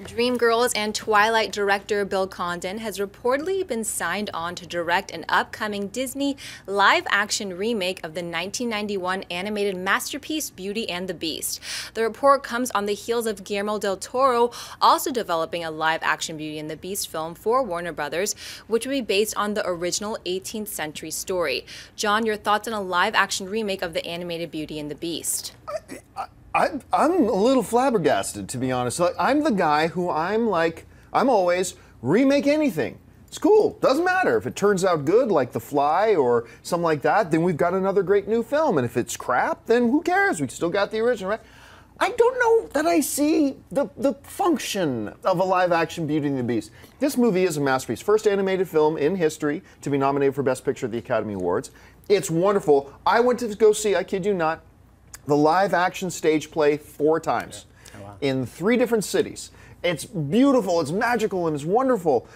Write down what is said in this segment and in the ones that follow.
DREAMGIRLS and TWILIGHT director Bill Condon has reportedly been signed on to direct an upcoming Disney live-action remake of the 1991 animated masterpiece Beauty and the Beast. The report comes on the heels of Guillermo del Toro also developing a live-action Beauty and the Beast film for Warner Brothers, which will be based on the original 18th century story. John, your thoughts on a live-action remake of the animated Beauty and the Beast? I'm a little flabbergasted, to be honest. Like, I'm the guy who I'm always remake anything. It's cool. Doesn't matter if it turns out good, like The Fly or something like that. Then we've got another great new film. And if it's crap, then who cares? We still got the original, right? I don't know that I see the function of a live-action Beauty and the Beast. This movie is a masterpiece. First animated film in history to be nominated for Best Picture at the Academy Awards. It's wonderful. I went to go see, I kid you not, the live-action stage play 4 times in 3 different cities. It's beautiful, it's magical, and it's wonderful.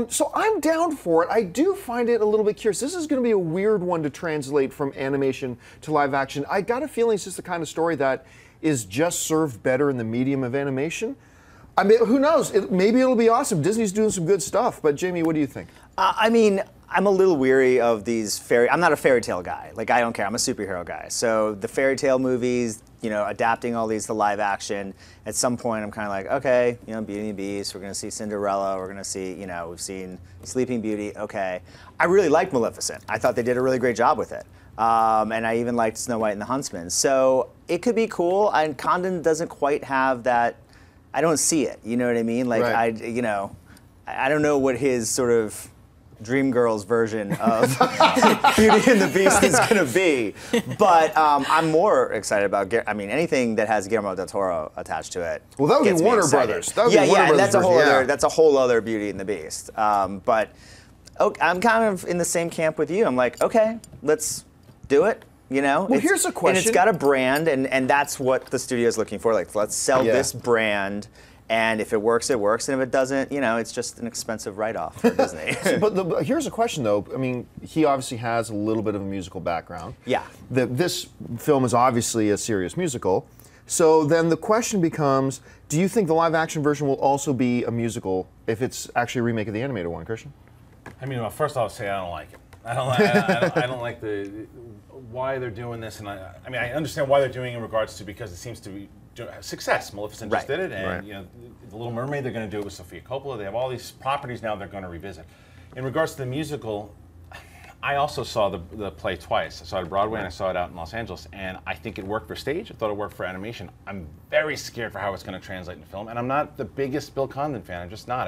So I'm down for it. I do find it a little bit curious. This is going to be a weird one to translate from animation to live-action. I got a feeling it's just the kind of story that is just served better in the medium of animation. I mean, who knows? Maybe it'll be awesome. Disney's doing some good stuff. But Jamie, what do you think? I mean, I'm a little weary of these I'm not a fairy tale guy. Like, I don't care. I'm a superhero guy. So the fairy tale movies, you know, adapting all these to live action, at some point I'm kind of like, okay, you know, Beauty and the Beast, we're going to see Cinderella, we're going to see, you know, we've seen Sleeping Beauty, okay. I really liked Maleficent. I thought they did a really great job with it. And I even liked Snow White and the Huntsman. So it could be cool, and Condon doesn't quite have that, I don't see it, you know what I mean? Like, right. I don't know what his sort of DreamGirls version of Beauty and the Beast is going to be. But I'm more excited about, anything that has Guillermo del Toro attached to it. Well, that would be Warner Brothers. That would be Warner and Brothers that's a whole version, other, that's a whole other Beauty and the Beast. But I'm kind of in the same camp with you. I'm like, okay, let's do it. You know, well, here's a question. And it's got a brand, and that's what the studio's looking for. Like, let's sell this brand, and if it works, it works, and if it doesn't, you know, it's just an expensive write-off for Disney. But here's a question, though. I mean, he obviously has a little bit of a musical background. Yeah. This film is obviously a serious musical. So then the question becomes, do you think the live-action version will also be a musical if it's actually a remake of the animated one, Christian? I mean, well, first I'll say I don't like it. I don't like why they're doing this, and I mean, I understand why they're doing it in regards to, because it seems to be success. Maleficent just did it, and you know, The Little Mermaid, they're going to do it with Sofia Coppola. They have all these properties now they're going to revisit. In regards to the musical, I also saw the play twice. I saw it at Broadway and I saw it out in Los Angeles, and I think it worked for stage. I thought it worked for animation. I'm very scared for how it's going to translate into film, and I'm not the biggest Bill Condon fan. I'm just not.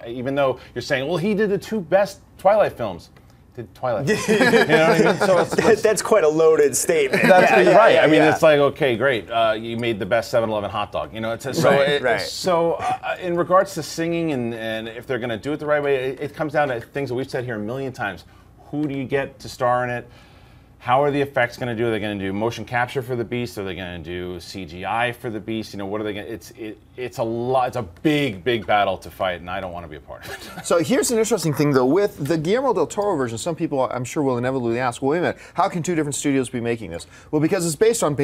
Even though you're saying, well, he did the 2 best Twilight films. Did Twilight. You know what I mean? So that's quite a loaded statement. That's right. I mean, it's like, okay, great. You made the best 7-Eleven hot dog. You know, so in regards to singing and if they're going to do it the right way, it comes down to things that we've said here a million times. Who do you get to star in it? How are the effects going to do? Are they going to do motion capture for the Beast? Are they going to do CGI for the Beast? You know, what are they going to? It's a lot. It's a big battle to fight, and I don't want to be a part of it. So here's an interesting thing, though. With the Guillermo del Toro version, some people, I'm sure, will inevitably ask, well, wait a minute, how can 2 different studios be making this? Well, because it's based on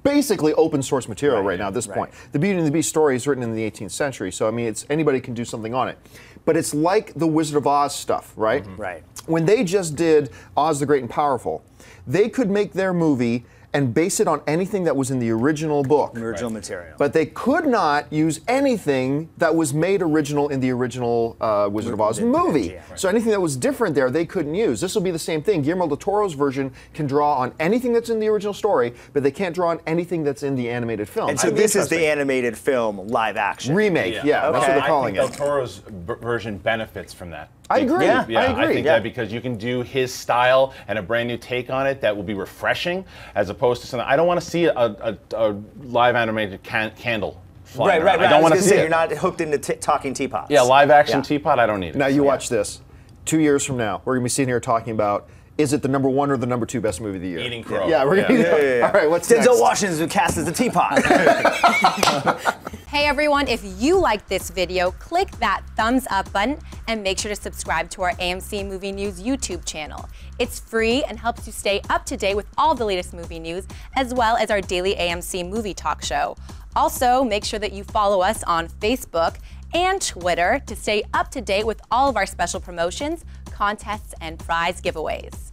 basically open source material right now at this point. The Beauty and the Beast story is written in the 18th century, so I mean, anybody can do something on it. But it's like the Wizard of Oz stuff, right? Right. When they just did Oz the Great and Powerful, they could make their movie and base it on anything that was in the original book. Original material. But they could not use anything that was made original in the original Wizard of Oz movie. So anything that was different there, they couldn't use. This will be the same thing. Guillermo del Toro's version can draw on anything that's in the original story, but they can't draw on anything that's in the animated film. And so this is the animated film live action. Remake, that's what they're calling it. I think del Toro's version benefits from that. I agree. I think that because you can do his style and a brand new take on it that will be refreshing, as opposed to something. I don't want to see a live animated candle flying around. I don't want to see it. You're not hooked into talking teapots. Yeah, live action teapot. I don't need it. Now you watch this. 2 years from now, we're gonna be sitting here talking about, is it the #1 or the #2 best movie of the year? Eating Crow. Yeah, we're gonna. All right, what's next? Denzel Washington's been cast as the teapot. Hey everyone, if you liked this video, click that thumbs up button and make sure to subscribe to our AMC Movie News YouTube channel. It's free and helps you stay up to date with all the latest movie news, as well as our daily AMC movie talk show. Also, make sure that you follow us on Facebook and Twitter to stay up to date with all of our special promotions, contests, and prize giveaways.